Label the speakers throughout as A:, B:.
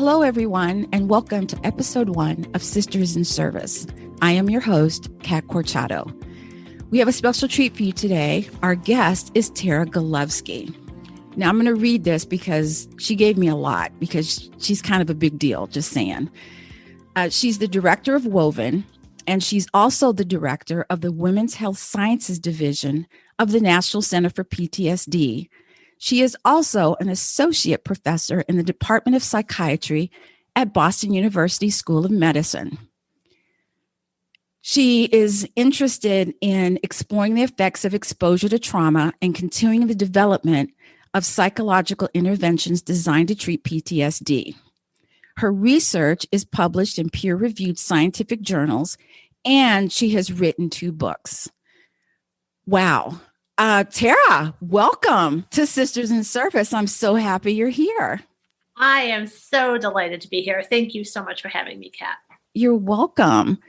A: Hello, everyone, and welcome to episode 1 of Sisters in Service. I am your host, Kat Corchado. We have a special treat for you today. Our guest is Tara Galovski. Now, I'm going to read this because she gave me a lot, because she's kind of a big deal, just saying. She's the director of WoVeN, and she's also the director of the Women's Health Sciences Division of the National Center for PTSD. She is also an associate professor in the Department of Psychiatry at Boston University School of Medicine. She is interested in exploring the effects of exposure to trauma and continuing the development of psychological interventions designed to treat PTSD. Her research is published in peer-reviewed scientific journals, and she has written 2 books. Wow. Tara, welcome to Sisters in Service. I'm so happy you're here.
B: I am so delighted to be here. Thank you so much for having me, Kat.
A: You're welcome.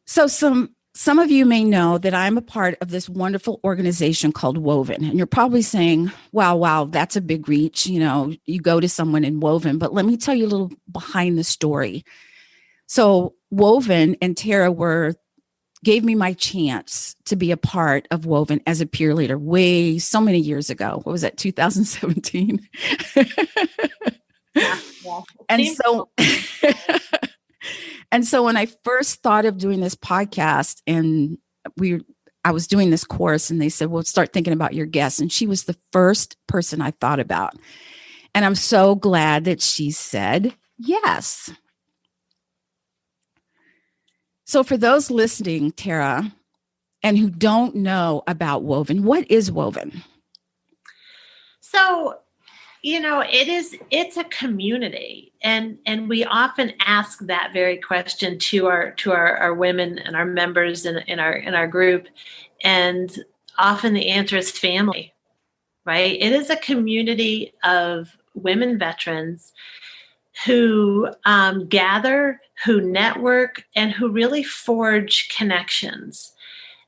A: So some of you may know that I'm a part of this wonderful organization called WoVeN. And you're probably saying, wow, that's a big reach. You know, you go to someone in WoVeN. But let me tell you a little behind the story. So WoVeN and Tara gave me my chance to be a part of WoVeN as a peer leader so many years ago. What was that, 2017?
B: Yeah.
A: And so when I first thought of doing this podcast, and I was doing this course, and they said, well, start thinking about your guests. And she was the first person I thought about. And I'm so glad that she said yes. So for those listening, Tara, and who don't know about WoVeN, what is WoVeN?
B: So, it's a community, and we often ask that very question to our women and our members in our group, and often the answer is family, right? It is a community of women veterans who gather, who network, and who really forge connections.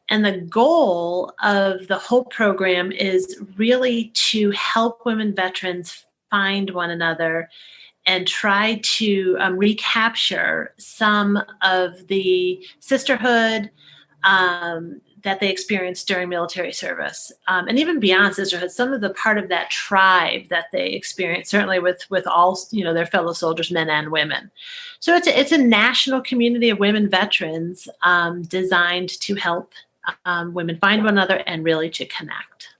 B: And the goal of the whole program is really to help women veterans find one another and try to recapture some of the sisterhood that they experienced during military service. And even beyond sisterhood, some of the part of that tribe that they experienced, certainly with all, their fellow soldiers, men and women. So it's a national community of women veterans designed to help women find one another and really to connect.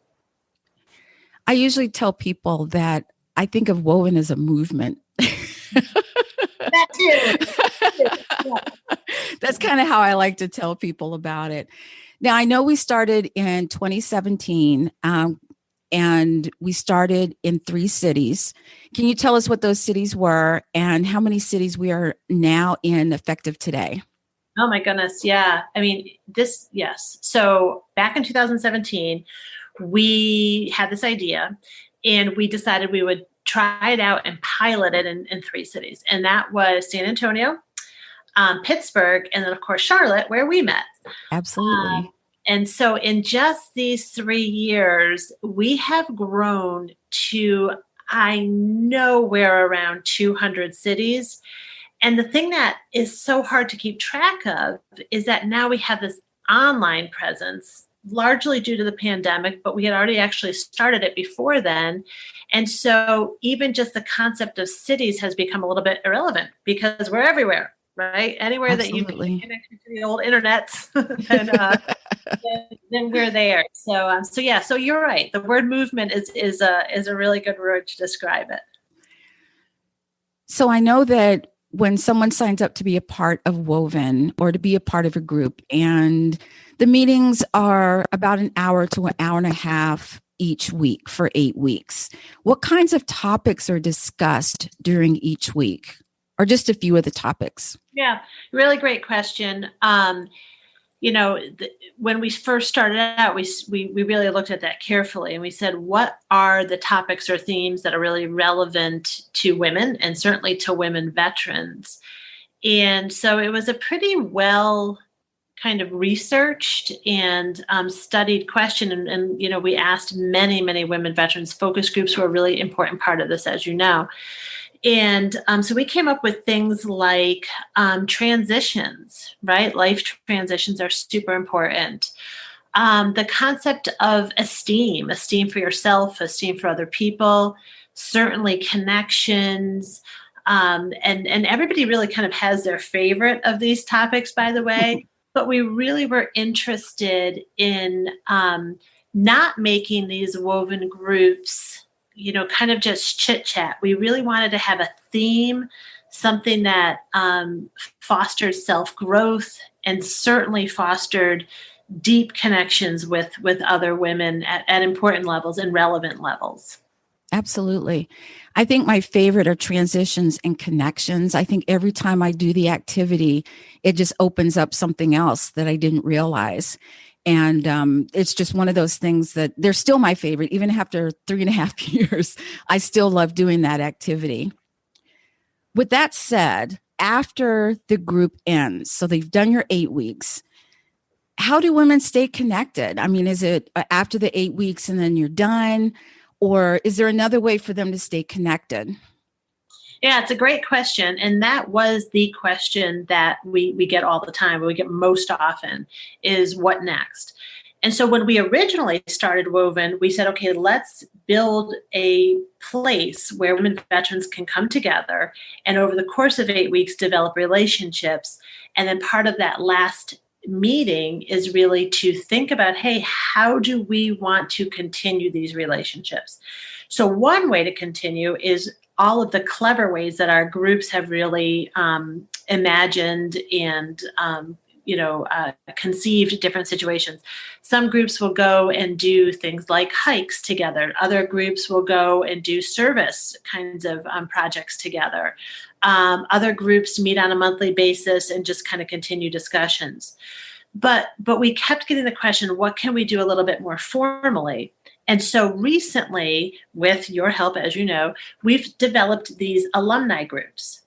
A: I usually tell people that I think of WoVeN as a movement.
B: That too. Yeah.
A: That's kind of how I like to tell people about it. Now, I know we started in 2017, and we started in 3 cities. Can you tell us what those cities were and how many cities we are now in effective today?
B: Oh my goodness. Yeah. I mean, yes. So back in 2017, we had this idea, and we decided we would try it out and pilot it in 3 cities. And that was San Antonio, Pittsburgh, and then of course, Charlotte, where we met.
A: Absolutely.
B: And so in just these 3 years, we have grown to, I know we're around 200 cities. And the thing that is so hard to keep track of is that now we have this online presence, largely due to the pandemic, but we had already actually started it before then. And so even just the concept of cities has become a little bit irrelevant because we're everywhere, right? Anywhere
A: Absolutely.
B: that you can connect to the old internet, then we're there. So you're right. The word movement is a really good word to describe it.
A: So I know that when someone signs up to be a part of WoVeN or to be a part of a group, and the meetings are about an hour to an hour and a half each week for 8 weeks, what kinds of topics are discussed during each week, or just a few of the topics?
B: Yeah, really great question. When we first started out, we really looked at that carefully, and we said, what are the topics or themes that are really relevant to women and certainly to women veterans? And so it was a pretty well kind of researched and studied question. And we asked many, many women veterans. Focus groups were a really important part of this, as you know. And so we came up with things like transitions, right? Life transitions are super important. The concept of esteem for yourself, esteem for other people, certainly connections. And everybody really kind of has their favorite of these topics, by the way. But we really were interested in not making these WoVeN groups, kind of just chit chat. We really wanted to have a theme, something that fostered self-growth and certainly fostered deep connections with other women at important levels and relevant levels.
A: Absolutely. I think my favorite are transitions and connections. I think every time I do the activity, it just opens up something else that I didn't realize. And it's just one of those things that they're still my favorite. Even after 3.5 years, I still love doing that activity. With that said, after the group ends, so they've done your 8 weeks, how do women stay connected? I mean, is it after the 8 weeks and then you're done? Or is there another way for them to stay connected?
B: Yeah, it's a great question. And that was the question that we get all the time, we get most often, is what next? And so when we originally started WoVeN, we said, okay, let's build a place where women veterans can come together and over the course of 8 weeks develop relationships. And then part of that last meeting is really to think about, hey, how do we want to continue these relationships? So one way to continue is all of the clever ways that our groups have really imagined and conceived different situations. Some groups will go and do things like hikes together. Other groups will go and do service kinds of projects together. Other groups meet on a monthly basis and just kind of continue discussions. But we kept getting the question, what can we do a little bit more formally? And so recently, with your help, as you know, we've developed these alumni groups.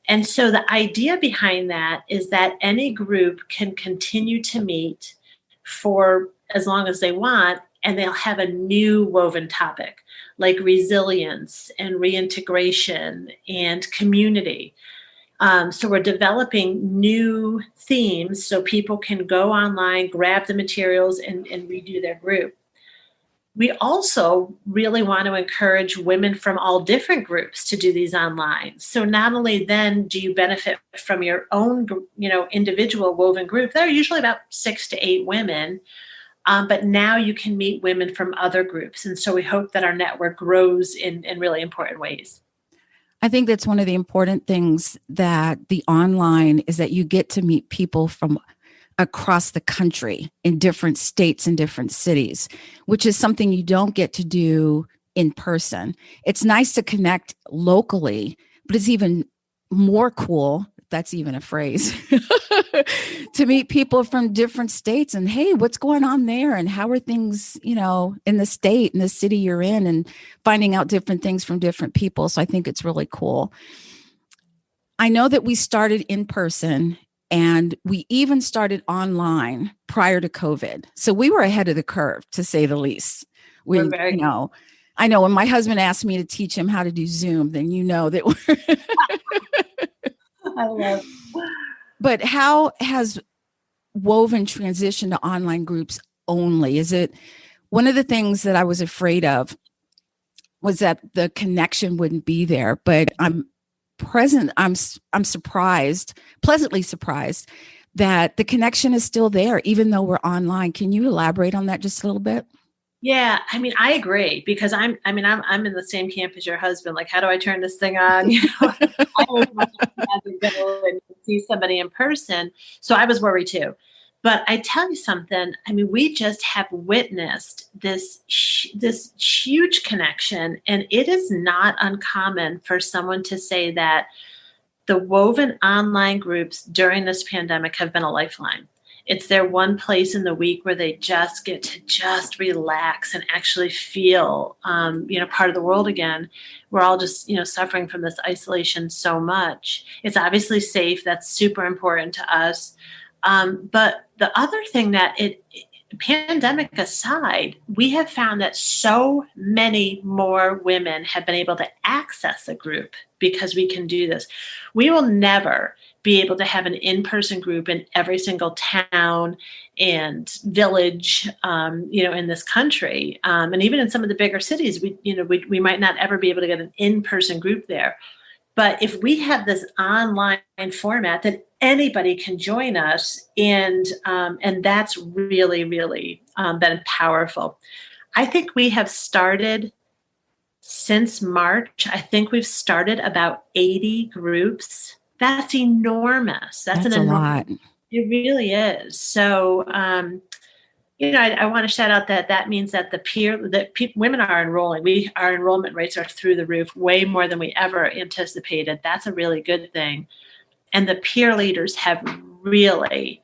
B: And so the idea behind that is that any group can continue to meet for as long as they want, and they'll have a new WoVeN topic like resilience and reintegration and community. So we're developing new themes so people can go online, grab the materials, and redo their group. We also really want to encourage women from all different groups to do these online. So not only then do you benefit from your own, individual WoVeN group, there are usually about 6 to 8 women, but now you can meet women from other groups. And so we hope that our network grows in really important ways.
A: I think that's one of the important things that the online is that you get to meet people from across the country in different states and different cities, which is something you don't get to do in person. It's nice to connect locally, but it's even more cool, if that's even a phrase, to meet people from different states and, hey, what's going on there? And how are things, in the state, in the city you're in, and finding out different things from different people. So I think it's really cool. I know that we started in person and we even started online prior to COVID. So we were ahead of the curve, to say the least. I know when my husband asked me to teach him how to do Zoom, then that we're
B: I love it.
A: But how has WoVeN transitioned to online groups only? Is it one of the things that I was afraid of was that the connection wouldn't be there, but I'm surprised, pleasantly surprised that the connection is still there, even though we're online. Can you elaborate on that just a little bit?
B: Yeah, I mean, I agree because I'm in the same camp as your husband. Like, how do I turn this thing on? I always want to go and see somebody in person. So I was worried too. But I tell you something, we just have witnessed this huge connection, and it is not uncommon for someone to say that the WoVeN online groups during this pandemic have been a lifeline. It's their one place in the week where they just get to just relax and actually feel, part of the world again. We're all just, suffering from this isolation so much. It's obviously safe. That's super important to us. But the other thing that pandemic aside, we have found that so many more women have been able to access a group because we can do this. We will never be able to have an in-person group in every single town and village, in this country. And even in some of the bigger cities, we might not ever be able to get an in-person group there. But if we have this online format, then anybody can join us, and that's really, really been powerful. I think we have started since March. I think we've started about 80 groups. That's enormous. That's an enormous, lot. It really is. So, I want to shout out that means that women are enrolling. Our enrollment rates are through the roof, way more than we ever anticipated. That's a really good thing. And the peer leaders have really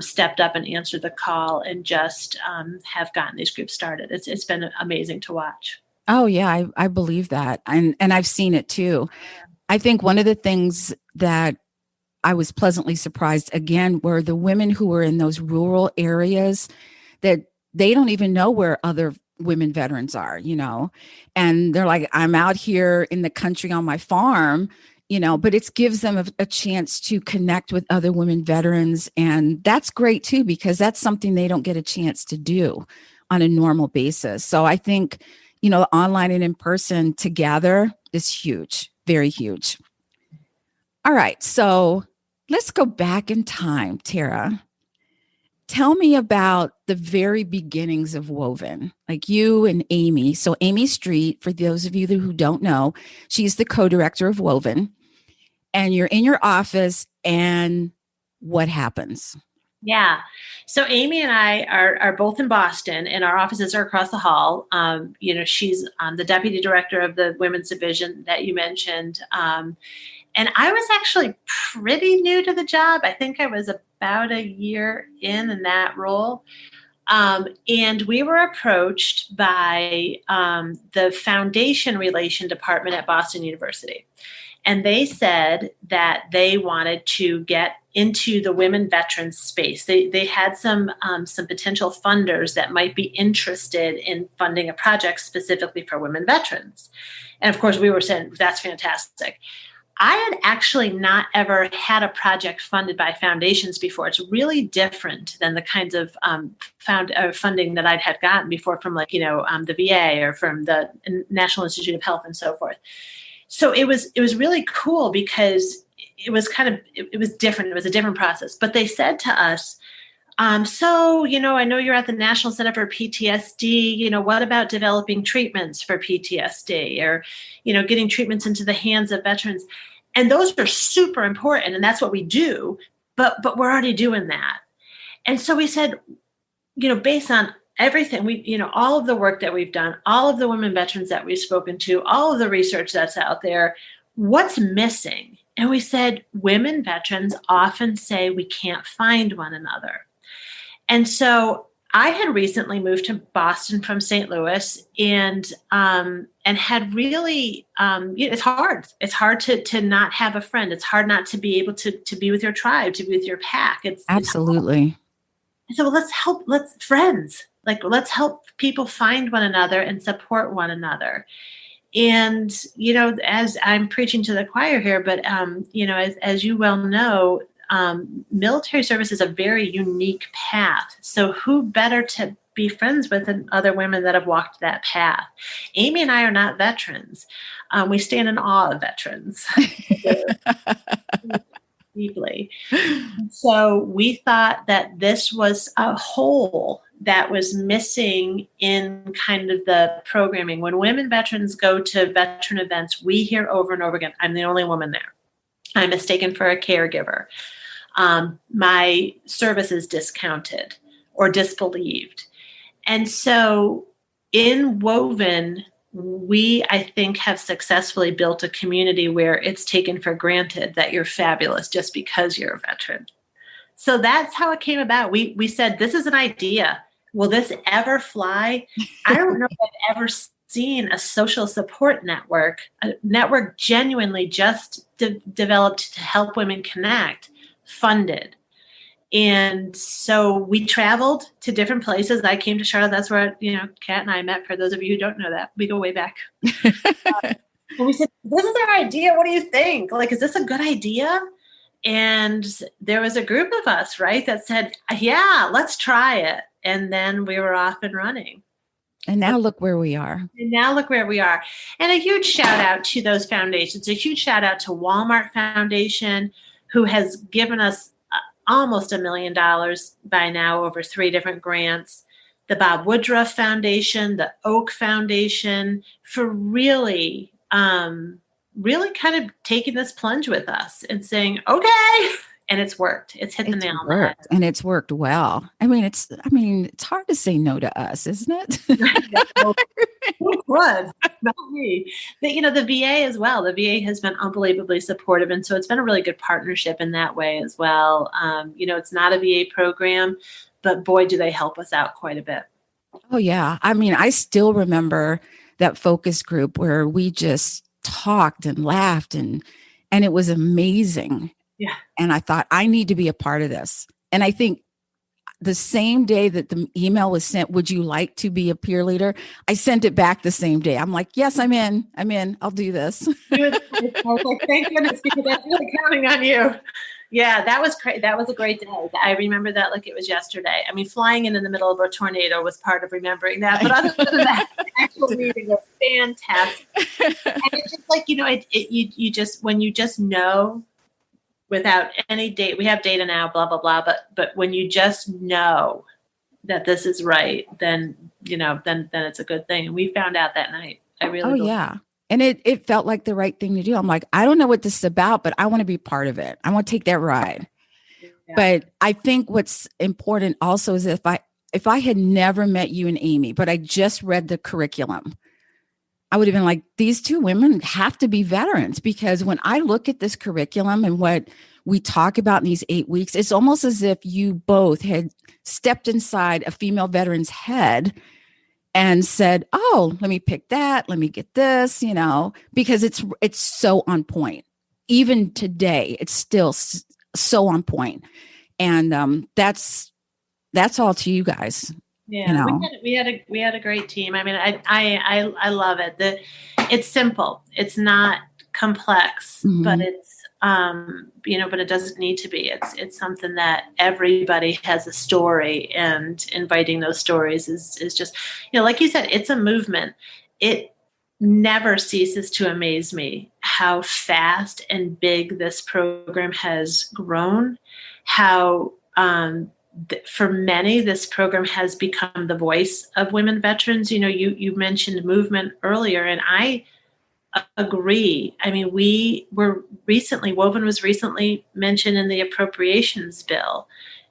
B: stepped up and answered the call and just have gotten these groups started. It's been amazing to watch.
A: Oh yeah, I believe that, and I've seen it too. I think one of the things that I was pleasantly surprised again were the women who were in those rural areas that they don't even know where other women veterans are, and they're like, I'm out here in the country on my farm, but it gives them a chance to connect with other women veterans. And that's great too, because that's something they don't get a chance to do on a normal basis. So I think, online and in person together is huge, very huge. All right. So let's go back in time, Tara. Tell me about the very beginnings of WoVeN, like you and Amy. So Amy Street, for those of you who don't know, she's the co-director of WoVeN, and you're in your office, and what happens?
B: Yeah. So Amy and I are both in Boston, and our offices are across the hall. She's the deputy director of the women's division that you mentioned. And I was actually pretty new to the job. I think I was about a year in that role. And we were approached by the Foundation Relation Department at Boston University. And they said that they wanted to get into the women veterans space. They had some potential funders that might be interested in funding a project specifically for women veterans. And of course, we were saying, that's fantastic. I had actually not ever had a project funded by foundations before. It's really different than the kinds of funding that I'd had gotten before from the VA or from the National Institute of Health and so forth. So it was really cool because it was different. It was a different process. But they said to us, I know you're at the National Center for PTSD, what about developing treatments for PTSD or, getting treatments into the hands of veterans? And those are super important. And that's what we do. But we're already doing that. And so we said, based on everything all of the work that we've done, all of the women veterans that we've spoken to, all of the research that's out there, what's missing? And we said, women veterans often say we can't find one another. And so I had recently moved to Boston from St. Louis, and had really, it's hard. It's hard to not have a friend. It's hard not to be able to be with your tribe, to be with your pack.
A: Absolutely.
B: So let's help people find one another and support one another. And, as I'm preaching to the choir here, but, as you well know, military service is a very unique path. So who better to be friends with than other women that have walked that path? Amy and I are not veterans. We stand in awe of veterans. Deeply. So we thought that this was a hole that was missing in kind of the programming. When women veterans go to veteran events, we hear over and over again, I'm the only woman there. I'm mistaken for a caregiver. My service is discounted or disbelieved. And so in WoVeN, we, I think, have successfully built a community where it's taken for granted that you're fabulous just because you're a veteran. So that's how it came about. We said, this is an idea. Will this ever fly? I don't know if I've ever seen a social support network, a network genuinely just developed to help women connect, funded. And so we traveled to different places. I came to Charlotte. That's where, Kat and I met. For those of you who don't know that, we go way back. And we said, this is our idea. What do you think? Like, is this a good idea? And there was a group of us, right, that said, yeah, let's try it. And then we were off and running.
A: And now look where we are.
B: And a huge shout out to those foundations. A huge shout out to Walmart Foundation, who has given us almost $1 million by now over 3 different grants. The Bob Woodruff Foundation, the Oak Foundation, for really kind of taking this plunge with us and saying, okay. And it's worked. It's hit the nail on the head. And
A: it's worked well. I mean, it's hard to say no to us, isn't it?
B: Who would? Not me. The VA as well. The VA has been unbelievably supportive. And so it's been a really good partnership in that way as well. It's not a VA program, but boy, do they help us out quite a bit.
A: Oh, yeah. I mean, I still remember that focus group where we just talked and laughed and it was amazing.
B: Yeah.
A: And I thought, I need to be a part of this. And I think the same day that the email was sent, would you like to be a peer leader? I sent it back the same day. I'm like, yes, I'm in. I'll do this.
B: I was like, thank goodness, because I'm really counting on you. Yeah, that was great. That was a great day. I remember that like it was yesterday. I mean, flying in the middle of a tornado was part of remembering that. But other than that, the actual meeting was fantastic. And it's just like, when you just know, without any date, we have data now, blah, blah, blah. But when you just know that this is right, then it's a good thing. And we found out that night. I really
A: yeah. And it felt like the right thing to do. I'm like, I don't know what this is about, but I want to be part of it. I want to take that ride. Yeah. But I think what's important also is if I had never met you and Amy, but I just read the curriculum, I would have been like, these 2 women have to be veterans, because when I look at this curriculum and what we talk about in these 8 weeks, it's almost as if you both had stepped inside a female veteran's head and said, oh, let me pick that. Let me get this, because it's so on point. Even today, it's still so on point. And that's all to you guys.
B: Yeah, we had a great team. I mean, I love it. It's simple. It's not complex, but it's but it doesn't need to be. It's something that everybody has a story, and inviting those stories is just, like you said, it's a movement. It never ceases to amaze me how fast and big this program has grown, how for many, this program has become the voice of women veterans. You mentioned movement earlier, and I agree. I mean, WoVeN was recently mentioned in the appropriations bill,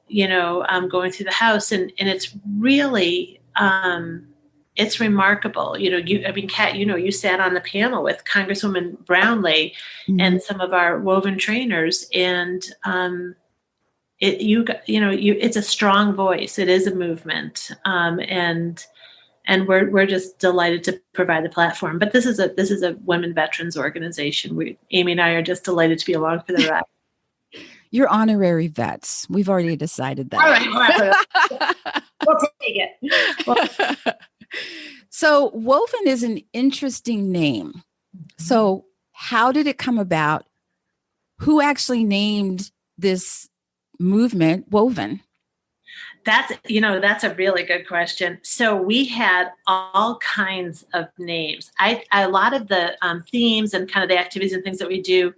B: going through the House, and it's really, it's remarkable. Kat, you sat on the panel with Congresswoman Brownlee and some of our WoVeN trainers, and it's a strong voice. It is a movement, and we're just delighted to provide the platform. But this is a women veterans organization. Amy and I are just delighted to be along for the ride.
A: You're honorary vets. We've already decided that.
B: All right, we'll take it.
A: So WoVeN is an interesting name. So how did it come about? Who actually named this movement WoVeN?
B: That's a really good question. So we had all kinds of names. A lot of the themes and kind of the activities and things that we do,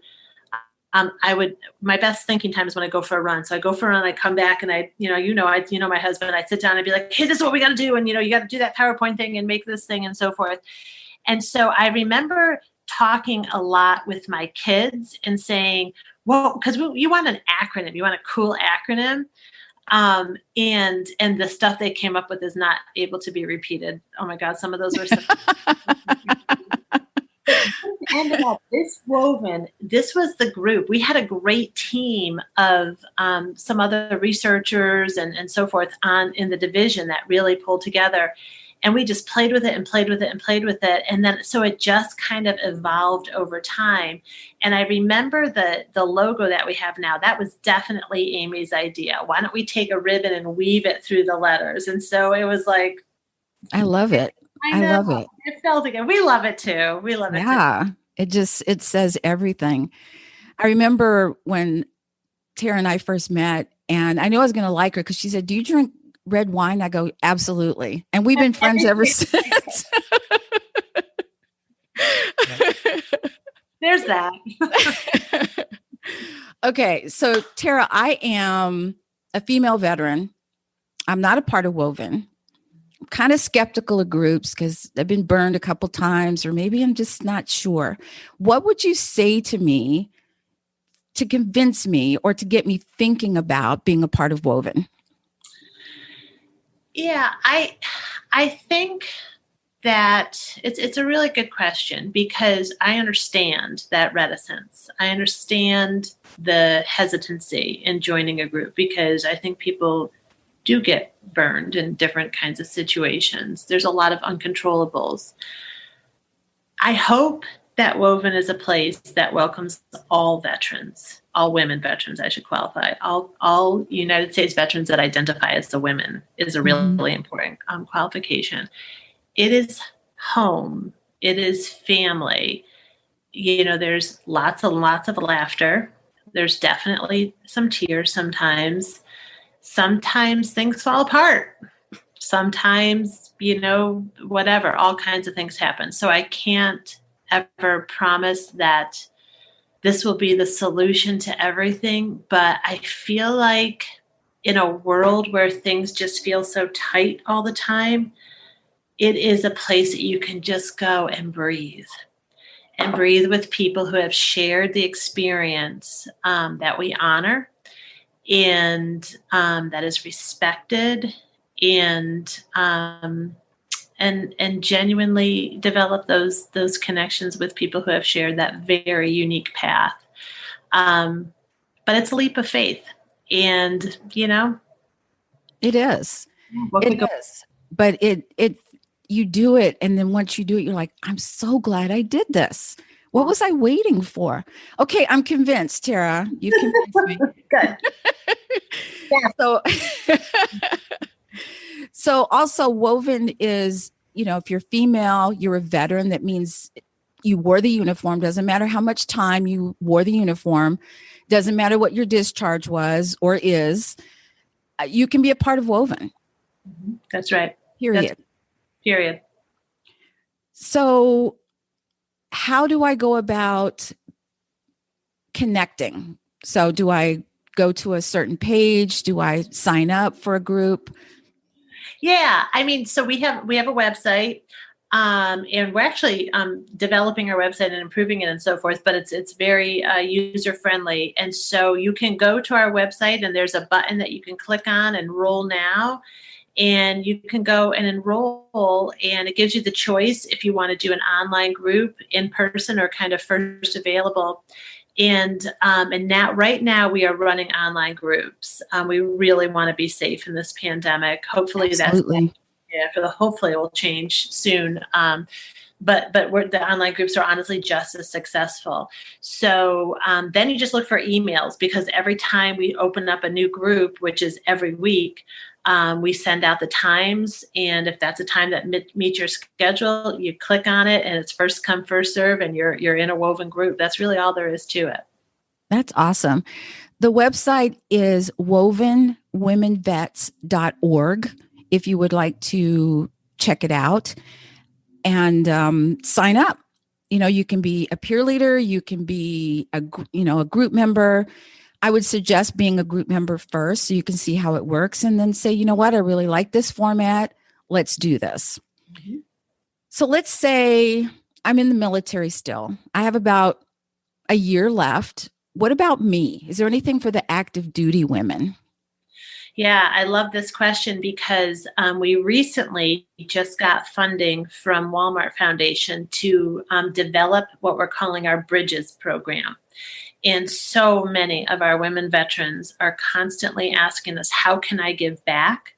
B: my best thinking time is when I go for a run. So I go for a run, I come back, and my husband, I sit down and be like, hey, this is what we got to do. And, you got to do that PowerPoint thing and make this thing and so forth. And so I remember talking a lot with my kids and saying, well, because you want an acronym, you want a cool acronym. And the stuff they came up with is not able to be repeated. Oh my God, some of those were this WoVeN, this was the group. We had a great team of some other researchers and so forth in the division that really pulled together. And we just played with it and played with it and played with it. And then, so it just kind of evolved over time. And I remember the logo that we have now, that was definitely Amy's idea. Why don't we take a ribbon and weave it through the letters? And so it was like,
A: I love it. I love it.
B: It felt again. We love it too. We love it too.
A: Yeah. It says everything. I remember when Tara and I first met, and I knew I was going to like her because she said, "Do you drink red wine?" I go, "Absolutely." And we've been friends ever since.
B: There's that.
A: Okay. So Tara, I am a female veteran. I'm not a part of WoVeN. I'm kind of skeptical of groups because I've been burned a couple times, or maybe I'm just not sure. What would you say to me to convince me or to get me thinking about being a part of WoVeN?
B: Yeah, I think that it's a really good question, because I understand that reticence. I understand the hesitancy in joining a group, because I think people do get burned in different kinds of situations. There's a lot of uncontrollables. I hope that WoVeN is a place that welcomes all veterans, all women veterans, I should qualify, all United States veterans that identify as the women is a really important qualification. It is home. It is family. You know, there's lots and lots of laughter. There's definitely some tears sometimes. Sometimes things fall apart. Sometimes, whatever, all kinds of things happen. So I can't ever promise that this will be the solution to everything. But I feel like in a world where things just feel so tight all the time, it is a place that you can just go and breathe with people who have shared the experience that we honor, and that is respected, and genuinely develop those connections with people who have shared that very unique path. But it's a leap of faith, and
A: it is. It is. But it you do it, and then once you do it, you're like, I'm so glad I did this. What was I waiting for? Okay, I'm convinced, Tara. You convinced me.
B: Good.
A: Yeah. So also WoVeN is, if you're female, you're a veteran. That means you wore the uniform. Doesn't matter how much time you wore the uniform. Doesn't matter what your discharge was or is. You can be a part of WoVeN.
B: That's right.
A: Period.
B: Period.
A: So how do I go about connecting? So do I go to a certain page? Do I sign up for a group?
B: Yeah. I mean, so we have a website, and we're actually developing our website and improving it and so forth, but it's very user friendly. And so you can go to our website, and there's a button that you can click on, Enroll Now. And you can go and enroll, and it gives you the choice if you want to do an online group, in person, or kind of first available. And now, right now, we are running online groups. We really want to be safe in this pandemic. Hopefully, hopefully it will change soon. But the online groups are honestly just as successful. So then you just look for emails, because every time we open up a new group, which is every week, we send out the times, and if that's a time that meets your schedule, you click on it, and it's first come, first serve, and you're in a WoVeN group. That's really all there is to it.
A: That's awesome. The website is wovenwomenvets.org if you would like to check it out and sign up. You can be a peer leader, you can be a group member. I would suggest being a group member first so you can see how it works, and then say, you know what, I really like this format. Let's do this. Mm-hmm. So let's say I'm in the military still. I have about a year left. What about me? Is there anything for the active duty women?
B: Yeah, I love this question, because we recently just got funding from Walmart Foundation to develop what we're calling our Bridges program. And so many of our women veterans are constantly asking us, how can I give back?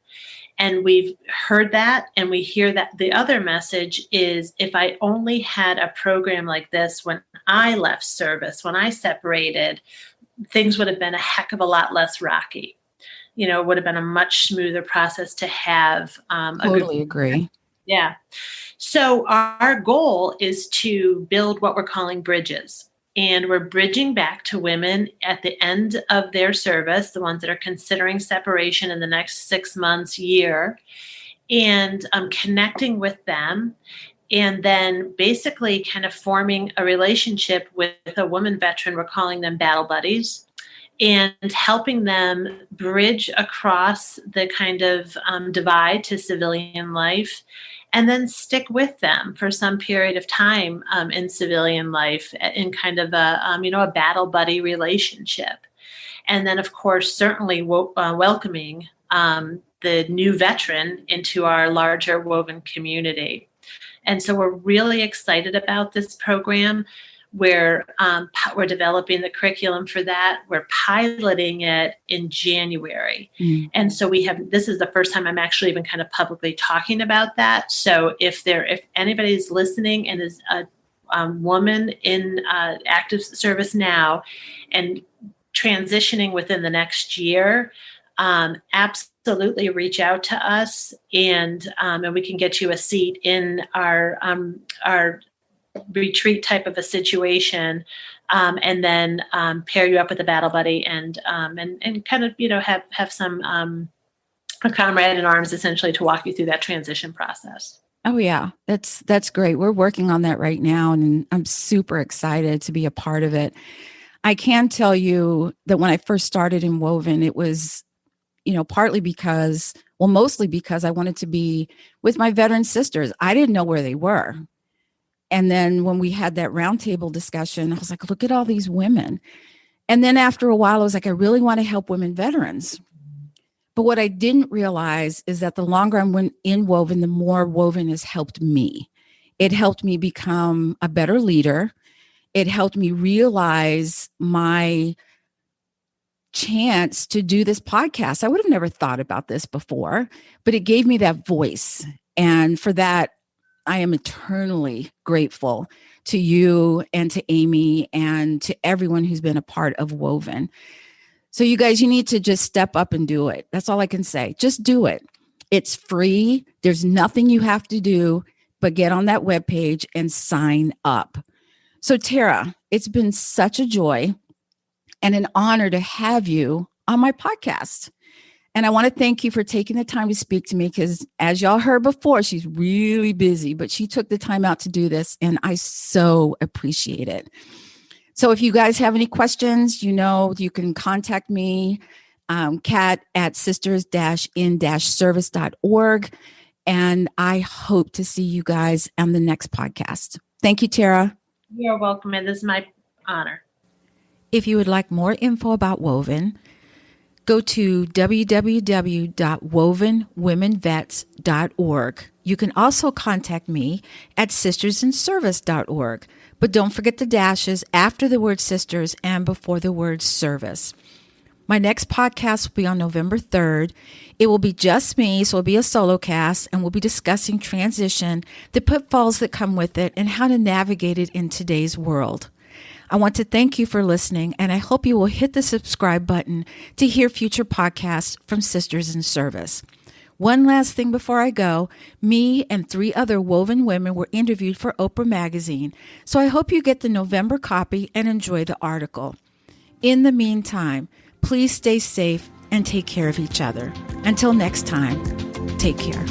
B: And we've heard that, and we hear that the other message is, if I only had a program like this when I left service, when I separated, things would have been a heck of a lot less rocky. It would have been a much smoother process to have.
A: Totally agree.
B: Yeah. So our goal is to build what we're calling bridges. And we're bridging back to women at the end of their service, the ones that are considering separation in the next 6 months, year, and connecting with them. And then basically kind of forming a relationship with a woman veteran. We're calling them battle buddies, and helping them bridge across the kind of divide to civilian life, and then stick with them for some period of time in civilian life in kind of a battle buddy relationship. And then, of course, certainly welcoming the new veteran into our larger WoVeN community. And so we're really excited about this program. We're developing the curriculum for that. We're piloting it in January. And so this is the first time I'm actually even kind of publicly talking about that. So if anybody's listening and is a woman in active service now and transitioning within the next year, absolutely reach out to us, and we can get you a seat in our retreat type of a situation, and then pair you up with a battle buddy, and kind of have some a comrade in arms essentially to walk you through that transition process.
A: Oh yeah, that's great. We're working on that right now, and I'm super excited to be a part of it. I can tell you that when I first started in WoVeN, it was partly mostly because I wanted to be with my veteran sisters. I didn't know where they were. And then when we had that roundtable discussion, I was like, look at all these women. And then after a while, I was like, I really want to help women veterans. But what I didn't realize is that the longer I'm in WoVeN, the more WoVeN has helped me. It helped me become a better leader. It helped me realize my chance to do this podcast. I would have never thought about this before, but it gave me that voice. And for that, I am eternally grateful to you and to Amy and to everyone who's been a part of WoVeN. So you guys, you need to just step up and do it. That's all I can say. Just do it. It's free. There's nothing you have to do but get on that webpage and sign up. So Tara, it's been such a joy and an honor to have you on my podcast. And I want to thank you for taking the time to speak to me, because as y'all heard before, she's really busy, but she took the time out to do this, and I so appreciate it. So if you guys have any questions, you can contact me, Kat at sisters-in-service.org. And I hope to see you guys on the next podcast. Thank you, Tara.
B: You're welcome, and this is my honor.
A: If you would like more info about WoVeN, go to www.wovenwomenvets.org. You can also contact me at sistersinservice.org. But don't forget the dashes after the word sisters and before the word service. My next podcast will be on November 3rd. It will be just me, so it'll be a solo cast, and we'll be discussing transition, the pitfalls that come with it, and how to navigate it in today's world. I want to thank you for listening, and I hope you will hit the subscribe button to hear future podcasts from Sisters in Service. One last thing before I go, me and 3 other WoVeN women were interviewed for Oprah Magazine, so I hope you get the November copy and enjoy the article. In the meantime, please stay safe and take care of each other. Until next time, take care.